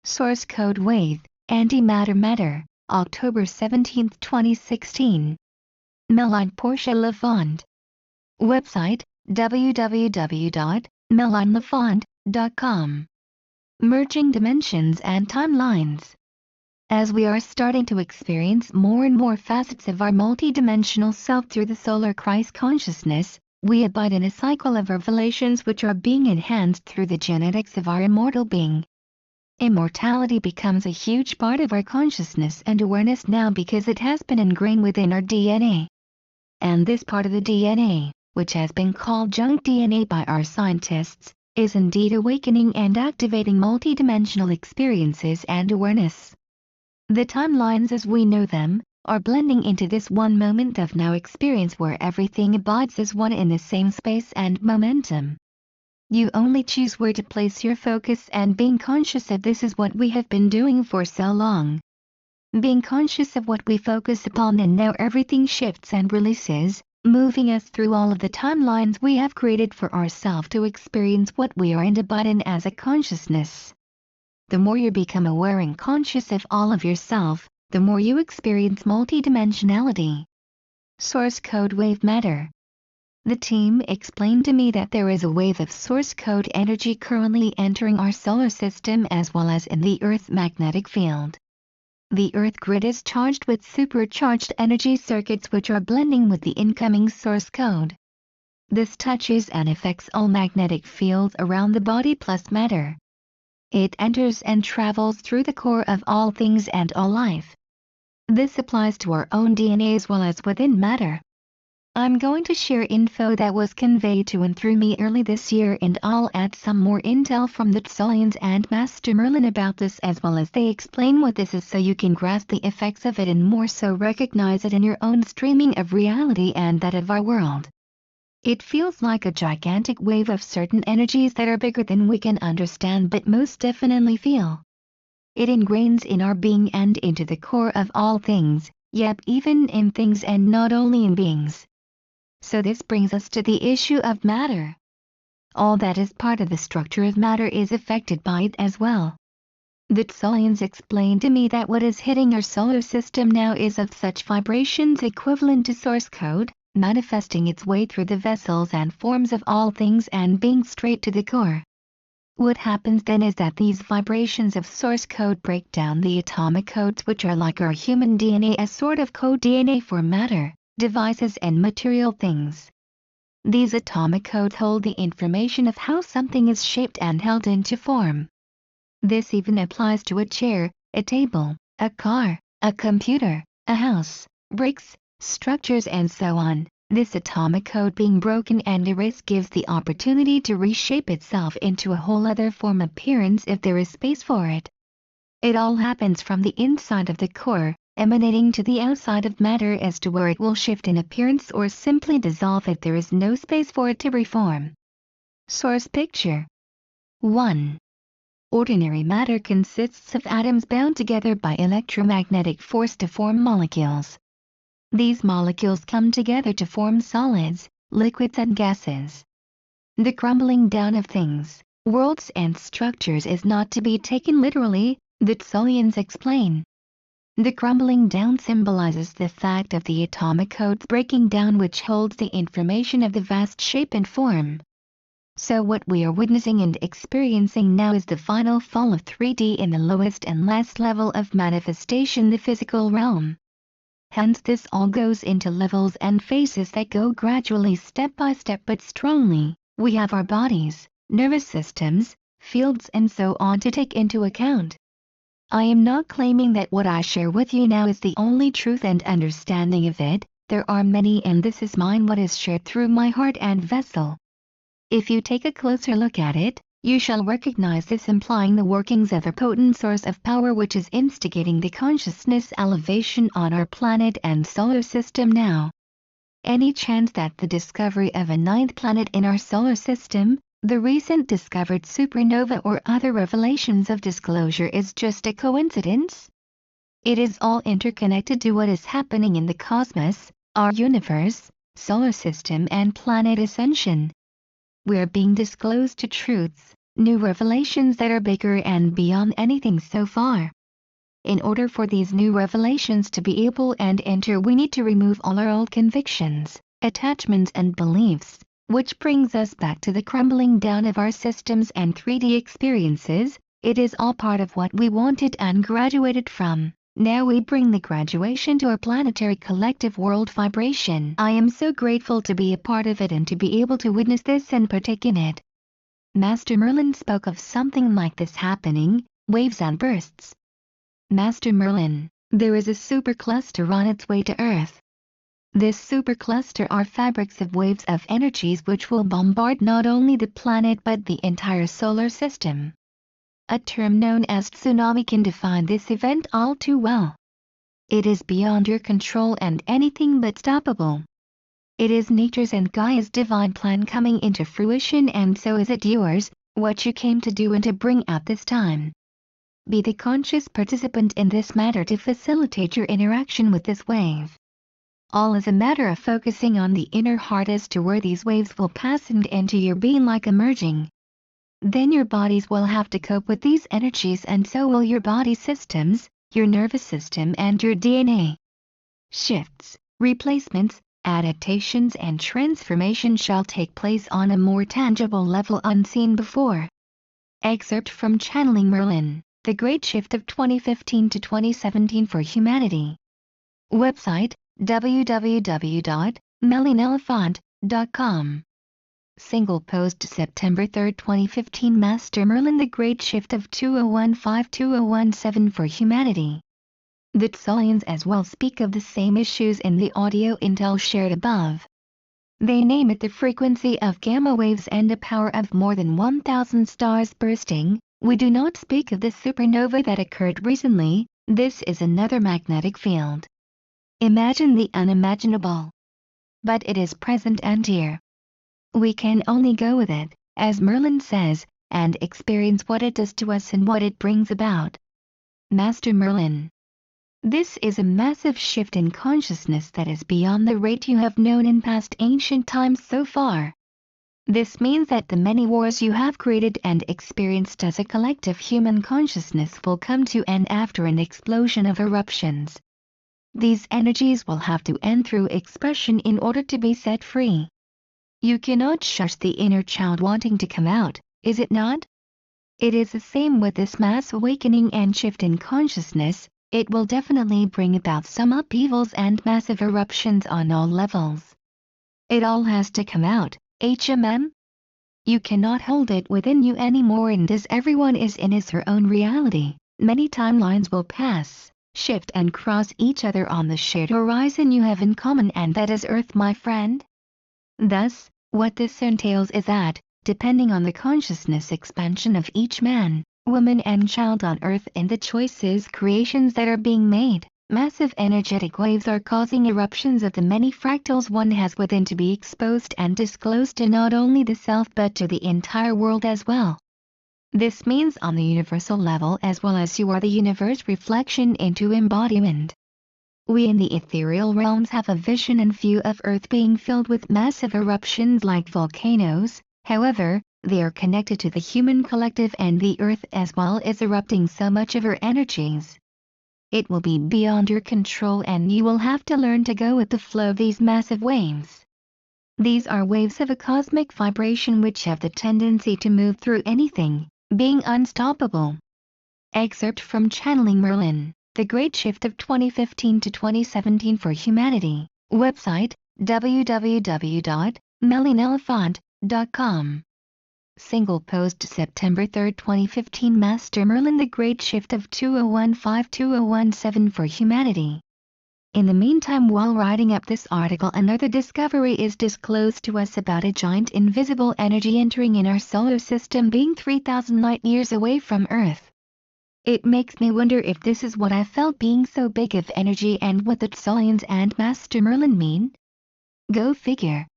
Source code WAVE, Antimatter Matter, October 17, 2016. Méline Portia Lafont. Website, www.melinelafont.com. Merging dimensions and timelines. As we are starting to experience more and more facets of our multidimensional self through the solar Christ consciousness, we abide in a cycle of revelations which are being enhanced through the genetics of our immortal being. Immortality becomes a huge part of our consciousness and awareness now because it has been ingrained within our DNA. And this part of the DNA, which has been called junk DNA by our scientists, is indeed awakening and activating multidimensional experiences and awareness. The timelines as we know them, are blending into this one moment of now experience where everything abides as one in the same space and momentum. You only choose where to place your focus, and being conscious of this is what we have been doing for so long. Being conscious of what we focus upon, and now everything shifts and releases, moving us through all of the timelines we have created for ourselves to experience what we are and abide in as a consciousness. The more you become aware and conscious of all of yourself, the more you experience multidimensionality. Source code WAVE Matter. The team explained to me that there is a wave of source code energy currently entering our solar system as well as in the Earth's magnetic field. The Earth grid is charged with supercharged energy circuits which are blending with the incoming source code. This touches and affects all magnetic fields around the body plus matter. It enters and travels through the core of all things and all life. This applies to our own DNA as well as within matter. I'm going to share info that was conveyed to and through me early this year, and I'll add some more intel from the Tsolians and Master Merlin about this as well as they explain what this is so you can grasp the effects of it and more so recognize it in your own streaming of reality and that of our world. It feels like a gigantic wave of certain energies that are bigger than we can understand but most definitely feel. It ingrains in our being and into the core of all things, yep, even in things and not only in beings. So this brings us to the issue of matter. All that is part of the structure of matter is affected by it as well. The Tsolians explained to me that what is hitting our solar system now is of such vibrations equivalent to source code, manifesting its way through the vessels and forms of all things and being straight to the core. What happens then is that these vibrations of source code break down the atomic codes which are like our human DNA, as sort of code DNA for matter, devices and material things. These atomic codes hold the information of how something is shaped and held into form. This even applies to a chair, a table, a car, a computer, a house, bricks, structures and so on. This atomic code being broken and erased gives the opportunity to reshape itself into a whole other form appearance if there is space for it. It all happens from the inside of the core, emanating to the outside of matter as to where it will shift in appearance or simply dissolve if there is no space for it to reform. Source picture. 1. Ordinary matter consists of atoms bound together by electromagnetic force to form molecules. These molecules come together to form solids, liquids and gases. The crumbling down of things, worlds and structures is not to be taken literally, the Tsolians explain. The crumbling down symbolizes the fact of the atomic codes breaking down which holds the information of the vast shape and form. So what we are witnessing and experiencing now is the final fall of 3D in the lowest and last level of manifestation, the physical realm. Hence this all goes into levels and phases that go gradually step by step but strongly. We have our bodies, nervous systems, fields and so on to take into account. I am not claiming that what I share with you now is the only truth and understanding of it. There are many and this is mine, what is shared through my heart and vessel. If you take a closer look at it, you shall recognize this implying the workings of a potent source of power which is instigating the consciousness elevation on our planet and solar system now. Any chance that the discovery of a 9th planet in our solar system, the recent discovered supernova or other revelations of disclosure is just a coincidence? It is all interconnected to what is happening in the cosmos, our universe, solar system and planet ascension. We are being disclosed to truths, new revelations that are bigger and beyond anything so far. In order for these new revelations to be able and enter, we need to remove all our old convictions, attachments and beliefs, which brings us back to the crumbling down of our systems and 3D experiences. It is all part of what we wanted and graduated from. Now we bring the graduation to our planetary collective world vibration. I am so grateful to be a part of it and to be able to witness this and partake in it. Master Merlin spoke of something like this happening, waves and bursts. Master Merlin, there is a supercluster on its way to Earth. This supercluster are fabrics of waves of energies which will bombard not only the planet but the entire solar system. A term known as tsunami can define this event all too well. It is beyond your control and anything but stoppable. It is nature's and Gaia's divine plan coming into fruition, and so is it yours, what you came to do and to bring at this time. Be the conscious participant in this matter to facilitate your interaction with this wave. All is a matter of focusing on the inner heart as to where these waves will pass and into your being like emerging. Then your bodies will have to cope with these energies, and so will your body systems, your nervous system and your DNA. Shifts, replacements, adaptations and transformation shall take place on a more tangible level unseen before. Excerpt from Channeling Merlin, The Great Shift of 2015 to 2017 for Humanity. Website, www.melinelefant.com. Single post September 3, 2015. Master Merlin, The Great Shift of 2015-2017 for Humanity. The Tsolians as well speak of the same issues in the audio intel shared above. They name it the frequency of gamma waves and a power of more than 1,000 stars bursting. We do not speak of the supernova that occurred recently. This is another magnetic field. Imagine the unimaginable. But it is present and here. We can only go with it, as Merlin says, and experience what it does to us and what it brings about. Master Merlin. This is a massive shift in consciousness that is beyond the rate you have known in past ancient times so far. This means that the many wars you have created and experienced as a collective human consciousness will come to end after an explosion of eruptions. These energies will have to end through expression in order to be set free. You cannot shush the inner child wanting to come out, is it not? It is the same with this mass awakening and shift in consciousness. It will definitely bring about some upheavals and massive eruptions on all levels. It all has to come out, HMM? You cannot hold it within you anymore, and as everyone is in his or her own reality, many timelines will pass, shift and cross each other on the shared horizon you have in common, and that is Earth, my friend. Thus, what this entails is that, depending on the consciousness expansion of each man, woman and child on Earth and the choices creations that are being made, massive energetic waves are causing eruptions of the many fractals one has within to be exposed and disclosed to not only the self but to the entire world as well. This means on the universal level as well as you are the universe reflection into embodiment. We in the ethereal realms have a vision and view of Earth being filled with massive eruptions like volcanoes. However, they are connected to the human collective, and the Earth as well is erupting so much of her energies. It will be beyond your control, and you will have to learn to go with the flow of these massive waves. These are waves of a cosmic vibration which have the tendency to move through anything, being unstoppable. Excerpt from Channeling Merlin, The Great Shift of 2015 to 2017 for Humanity. Website, www.melinelefant.com. Single post September 3, 2015. Master Merlin, The Great Shift of 2015-2017 for Humanity. In the meantime, while writing up this article, another discovery is disclosed to us about a giant invisible energy entering in our solar system, being 3,000 light-years away from Earth. It makes me wonder if this is what I felt, being so big of energy, and what the Tsolians and Master Merlin mean. Go figure.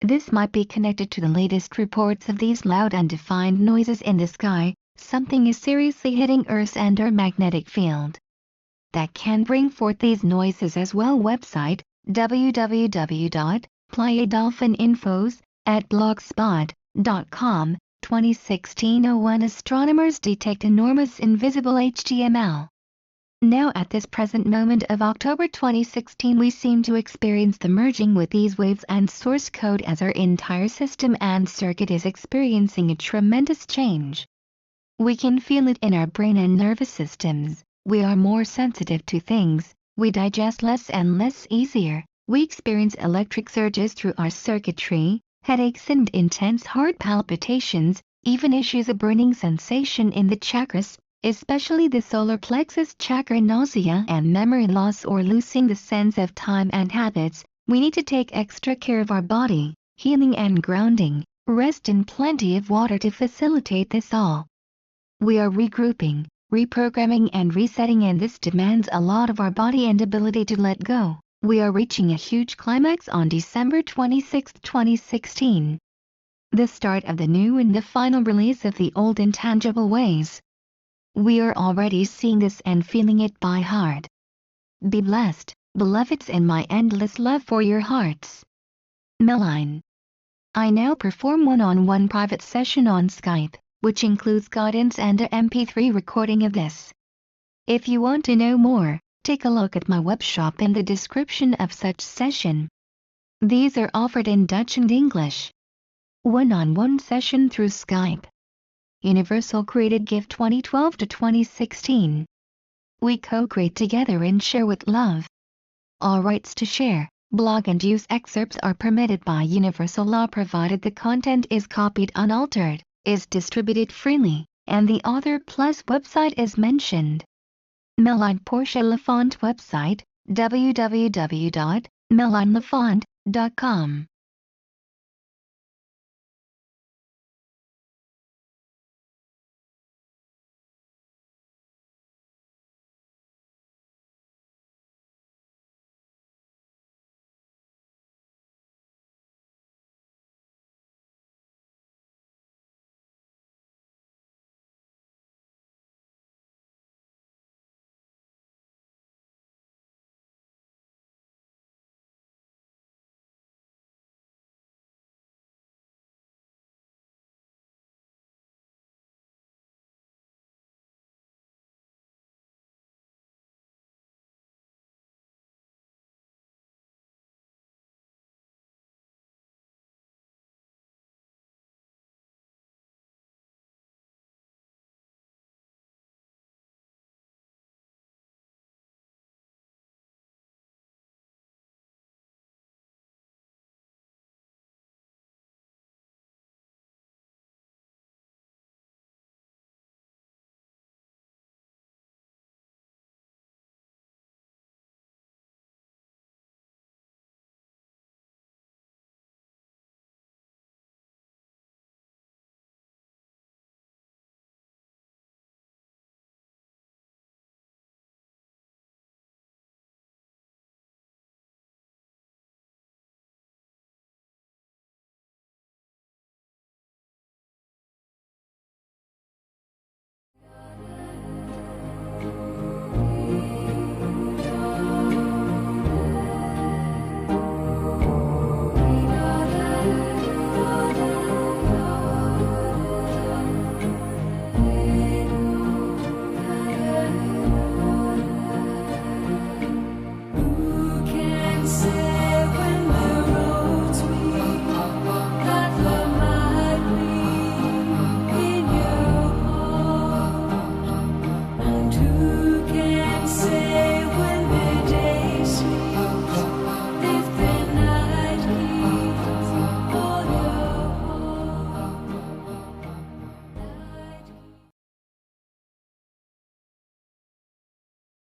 This might be connected to the latest reports of these loud undefined noises in the sky. Something is seriously hitting Earth and our magnetic field that can bring forth these noises as well. Website, www.playadolphininfos@blogspot.com. 2016-01 astronomers detect enormous invisible HTML. Now at this present moment of October 2016 we seem to experience the merging with these waves and source code as our entire system and circuit is experiencing a tremendous change. We can feel it in our brain and nervous systems, we are more sensitive to things, we digest less and less easier, we experience electric surges through our circuitry, headaches and intense heart palpitations, even issues a burning sensation in the chakras, especially the solar plexus chakra, nausea and memory loss or losing the sense of time and habits. We need to take extra care of our body, healing and grounding, rest and plenty of water to facilitate this all. We are regrouping, reprogramming and resetting, and this demands a lot of our body and ability to let go. We are reaching a huge climax on December 26, 2016. The start of the new and the final release of the old intangible ways. We are already seeing this and feeling it by heart. Be blessed, beloveds, in my endless love for your hearts. Méline. I now perform one-on-one private session on Skype, which includes guidance and a MP3 recording of this. If you want to know more, take a look at my webshop in the description of such session. These are offered in Dutch and English. One-on-one session through Skype. Universal Created Gift 2012 to 2016. We co-create together and share with love. All rights to share, blog and use excerpts are permitted by universal law provided the content is copied unaltered, is distributed freely, and the author plus website is mentioned. Méline Portia Lafont website, www.mélinelafont.com